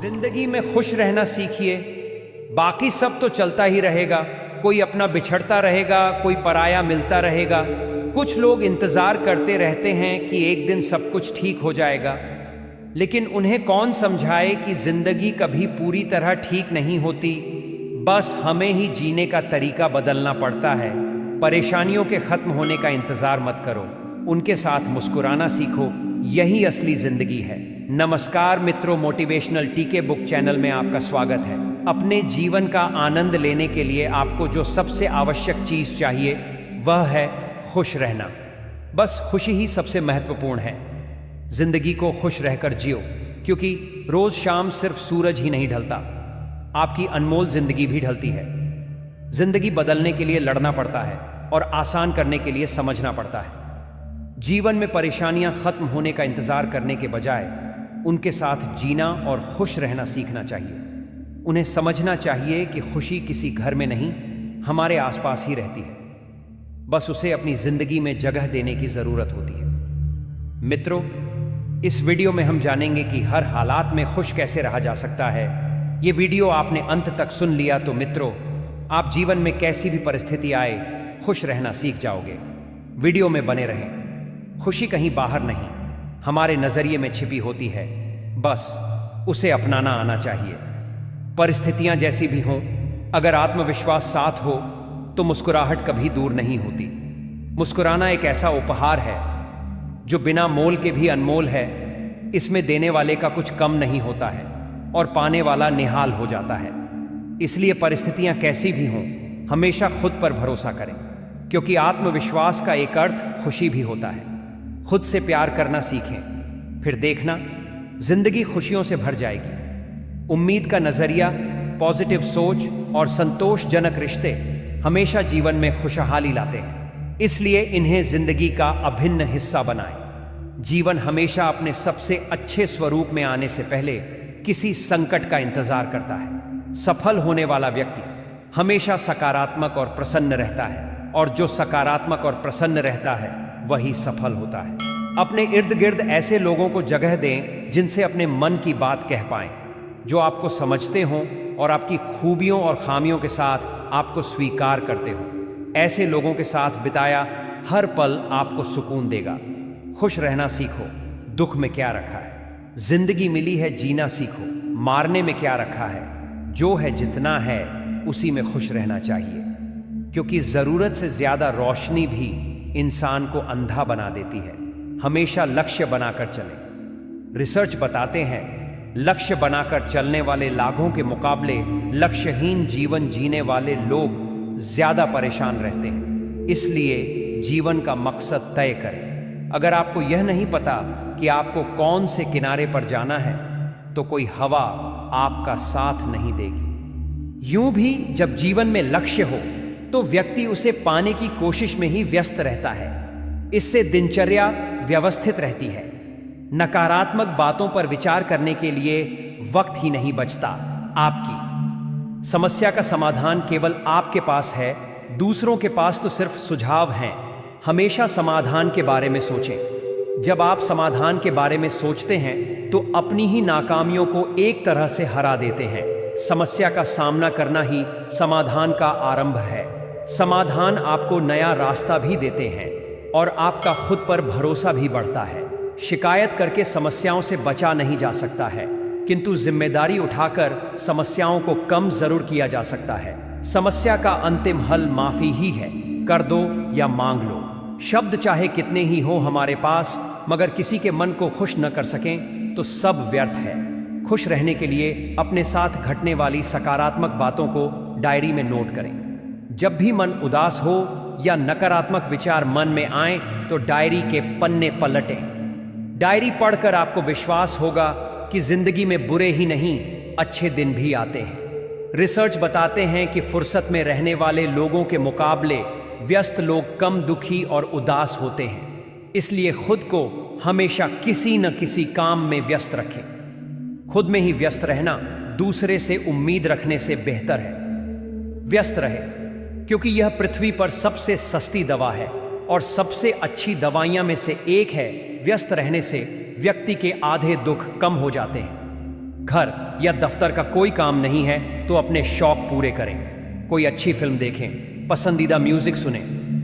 जिंदगी में खुश रहना सीखिए। बाकी सब तो चलता ही रहेगा, कोई अपना बिछड़ता रहेगा, कोई पराया मिलता रहेगा। कुछ लोग इंतजार करते रहते हैं कि एक दिन सब कुछ ठीक हो जाएगा, लेकिन उन्हें कौन समझाए कि जिंदगी कभी पूरी तरह ठीक नहीं होती। बस हमें ही जीने का तरीका बदलना पड़ता है। परेशानियों के खत्म होने का इंतजार मत करो, उनके साथ मुस्कुराना सीखो, यही असली जिंदगी है। नमस्कार मित्रों, मोटिवेशनल टीके बुक चैनल में आपका स्वागत है। अपने जीवन का आनंद लेने के लिए आपको जो सबसे आवश्यक चीज चाहिए वह है खुश रहना। बस खुशी ही सबसे महत्वपूर्ण है। जिंदगी को खुश रहकर जियो, क्योंकि रोज शाम सिर्फ सूरज ही नहीं ढलता, आपकी अनमोल जिंदगी भी ढलती है। जिंदगी बदलने के लिए लड़ना पड़ता है और आसान करने के लिए समझना पड़ता है। जीवन में परेशानियां खत्म होने का इंतजार करने के बजाय उनके साथ जीना और खुश रहना सीखना चाहिए। उन्हें समझना चाहिए कि खुशी किसी घर में नहीं, हमारे आसपास ही रहती है। बस उसे अपनी जिंदगी में जगह देने की जरूरत होती है। मित्रों, इस वीडियो में हम जानेंगे कि हर हालात में खुश कैसे रहा जा सकता है। ये वीडियो आपने अंत तक सुन लिया तो मित्रों, आप जीवन में कैसी भी परिस्थिति आए खुश रहना सीख जाओगे। वीडियो में बने रहें। खुशी कहीं बाहर नहीं, हमारे नजरिए में छिपी होती है, बस उसे अपनाना आना चाहिए। परिस्थितियां जैसी भी हों, अगर आत्मविश्वास साथ हो तो मुस्कुराहट कभी दूर नहीं होती। मुस्कुराना एक ऐसा उपहार है जो बिना मोल के भी अनमोल है। इसमें देने वाले का कुछ कम नहीं होता है और पाने वाला निहाल हो जाता है। इसलिए परिस्थितियां कैसी भी हों, हमेशा खुद पर भरोसा करें, क्योंकि आत्मविश्वास का एक अर्थ खुशी भी होता है। खुद से प्यार करना सीखें, फिर देखना जिंदगी खुशियों से भर जाएगी। उम्मीद का नजरिया, पॉजिटिव सोच और संतोषजनक रिश्ते हमेशा जीवन में खुशहाली लाते हैं। इसलिए इन्हें जिंदगी का अभिन्न हिस्सा बनाएं। जीवन हमेशा अपने सबसे अच्छे स्वरूप में आने से पहले किसी संकट का इंतजार करता है। सफल होने वाला व्यक्ति हमेशा सकारात्मक और प्रसन्न रहता है, और जो सकारात्मक और प्रसन्न रहता है वही सफल होता है। अपने इर्द गिर्द ऐसे लोगों को जगह दें जिनसे अपने मन की बात कह पाएं, जो आपको समझते हों और आपकी खूबियों और खामियों के साथ आपको स्वीकार करते हों। ऐसे लोगों के साथ बिताया हर पल आपको सुकून देगा। खुश रहना सीखो। दुख में क्या रखा है? जिंदगी मिली है, जीना सीखो। मारने में क्या रखा है? जो है जितना है उसी में खुश रहना चाहिए, क्योंकि जरूरत से ज्यादा रोशनी भी इंसान को अंधा बना देती है। हमेशा लक्ष्य बनाकर चलें। रिसर्च बताते हैं, लक्ष्य बनाकर चलने वाले लाखों के मुकाबले लक्ष्यहीन जीवन जीने वाले लोग ज्यादा परेशान रहते हैं। इसलिए जीवन का मकसद तय करें। अगर आपको यह नहीं पता कि आपको कौन से किनारे पर जाना है, तो कोई हवा आपका साथ नहीं देगी। यूं भी जब जीवन में लक्ष्य हो तो व्यक्ति उसे पाने की कोशिश में ही व्यस्त रहता है। इससे दिनचर्या व्यवस्थित रहती है। नकारात्मक बातों पर विचार करने के लिए वक्त ही नहीं बचता। आपकी समस्या का समाधान केवल आपके पास है, दूसरों के पास तो सिर्फ सुझाव हैं। हमेशा समाधान के बारे में सोचें। जब आप समाधान के बारे में सोचते हैं तो अपनी ही नाकामियों को एक तरह से हरा देते हैं। समस्या का सामना करना ही समाधान का आरंभ है। समाधान आपको नया रास्ता भी देते हैं और आपका खुद पर भरोसा भी बढ़ता है। शिकायत करके समस्याओं से बचा नहीं जा सकता है, किंतु जिम्मेदारी उठाकर समस्याओं को कम जरूर किया जा सकता है। समस्या का अंतिम हल माफी ही है। कर दो या मांग लो। शब्द चाहे कितने ही हो हमारे पास, मगर किसी के मन को खुश न कर सकें तो सब व्यर्थ है। खुश रहने के लिए अपने साथ घटने वाली सकारात्मक बातों को डायरी में नोट करें। जब भी मन उदास हो या नकारात्मक विचार मन में आए तो डायरी के पन्ने पलटें। डायरी पढ़कर आपको विश्वास होगा कि जिंदगी में बुरे ही नहीं, अच्छे दिन भी आते हैं। रिसर्च बताते हैं कि फुर्सत में रहने वाले लोगों के मुकाबले व्यस्त लोग कम दुखी और उदास होते हैं। इसलिए खुद को हमेशा किसी न किसी काम में व्यस्त रखें। खुद में ही व्यस्त रहना दूसरे से उम्मीद रखने से बेहतर है। व्यस्त रहे, क्योंकि यह पृथ्वी पर सबसे सस्ती दवा है और सबसे अच्छी दवाइयां में से एक है। व्यस्त रहने से व्यक्ति के आधे दुख कम हो जाते हैं। घर या दफ्तर का कोई काम नहीं है तो अपने शौक पूरे करें। कोई अच्छी फिल्म देखें, पसंदीदा म्यूजिक सुने।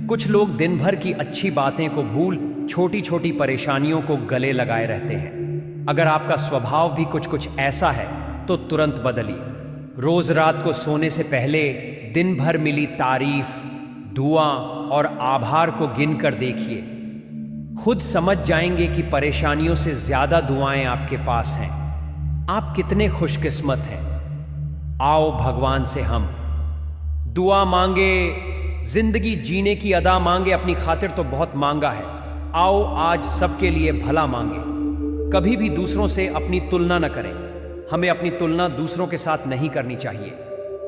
कुछ लोग दिन भर की अच्छी बातें को भूल छोटी छोटी परेशानियों को गले लगाए रहते हैं। अगर आपका स्वभाव भी कुछ कुछ ऐसा है तो तुरंत बदलिए। रोज रात को सोने से पहले दिन भर मिली तारीफ, दुआ और आभार को गिनकर देखिए। खुद समझ जाएंगे कि परेशानियों से ज्यादा दुआएं आपके पास हैं। आप कितने खुशकिस्मत हैं। आओ भगवान से हम दुआ मांगे, जिंदगी जीने की अदा मांगे। अपनी खातिर तो बहुत मांगा है, आओ आज सबके लिए भला मांगे। कभी भी दूसरों से अपनी तुलना न करें। हमें अपनी तुलना दूसरों के साथ नहीं करनी चाहिए।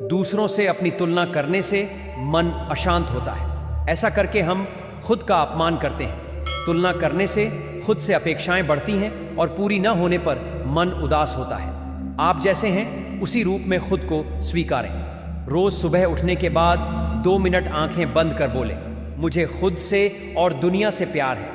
दूसरों से अपनी तुलना करने से मन अशांत होता है। ऐसा करके हम खुद का अपमान करते हैं। तुलना करने से खुद से अपेक्षाएं बढ़ती हैं और पूरी न होने पर मन उदास होता है। आप जैसे हैं उसी रूप में खुद को स्वीकारें। रोज सुबह उठने के बाद 2 मिनट आंखें बंद कर बोलें, मुझे खुद से और दुनिया से प्यार है।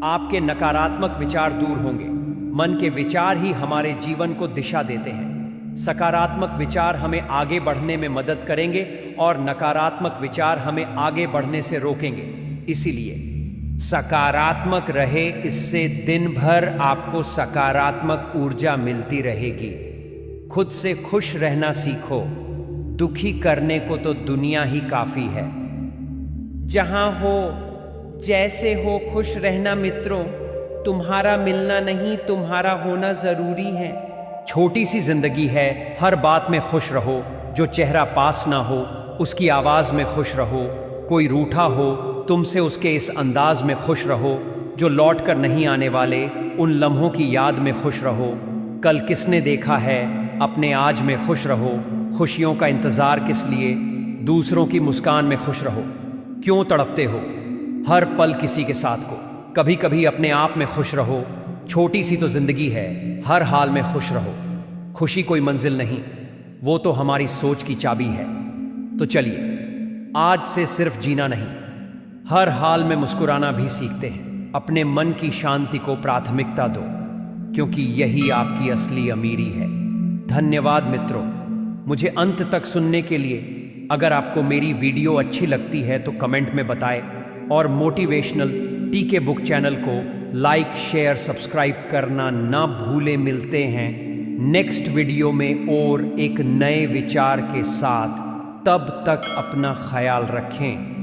आपके नकारात्मक विचार दूर होंगे। मन के विचार ही हमारे जीवन को दिशा देते हैं। सकारात्मक विचार हमें आगे बढ़ने में मदद करेंगे और नकारात्मक विचार हमें आगे बढ़ने से रोकेंगे। इसीलिए सकारात्मक रहे, इससे दिन भर आपको सकारात्मक ऊर्जा मिलती रहेगी। खुद से खुश रहना सीखो। दुखी करने को तो दुनिया ही काफी है। जहां हो जैसे हो खुश रहना मित्रों। तुम्हारा मिलना नहीं, तुम्हारा होना जरूरी है। छोटी सी जिंदगी है, हर बात में खुश रहो। जो चेहरा पास ना हो उसकी आवाज में खुश रहो। कोई रूठा हो तुमसे उसके इस अंदाज में खुश रहो। जो लौट कर नहीं आने वाले उन लम्हों की याद में खुश रहो। कल किसने देखा है, अपने आज में खुश रहो। खुशियों का इंतजार किस लिए, दूसरों की मुस्कान में खुश रहो। क्यों तड़पते हो हर पल किसी के साथ को। कभी कभी अपने आप में खुश रहो। छोटी सी तो जिंदगी है, हर हाल में खुश रहो। खुशी कोई मंजिल नहीं, वो तो हमारी सोच की चाबी है। तो चलिए आज से सिर्फ जीना नहीं, हर हाल में मुस्कुराना भी सीखते हैं। अपने मन की शांति को प्राथमिकता दो, क्योंकि यही आपकी असली अमीरी है। धन्यवाद मित्रों, मुझे अंत तक सुनने के लिए। अगर आपको मेरी वीडियो अच्छी लगती है तो कमेंट में बताएं और मोटिवेशनल टीके बुक चैनल को लाइक, शेयर, सब्सक्राइब करना ना भूलें। मिलते हैं नेक्स्ट वीडियो में और एक नए विचार के साथ। तब तक अपना ख्याल रखें।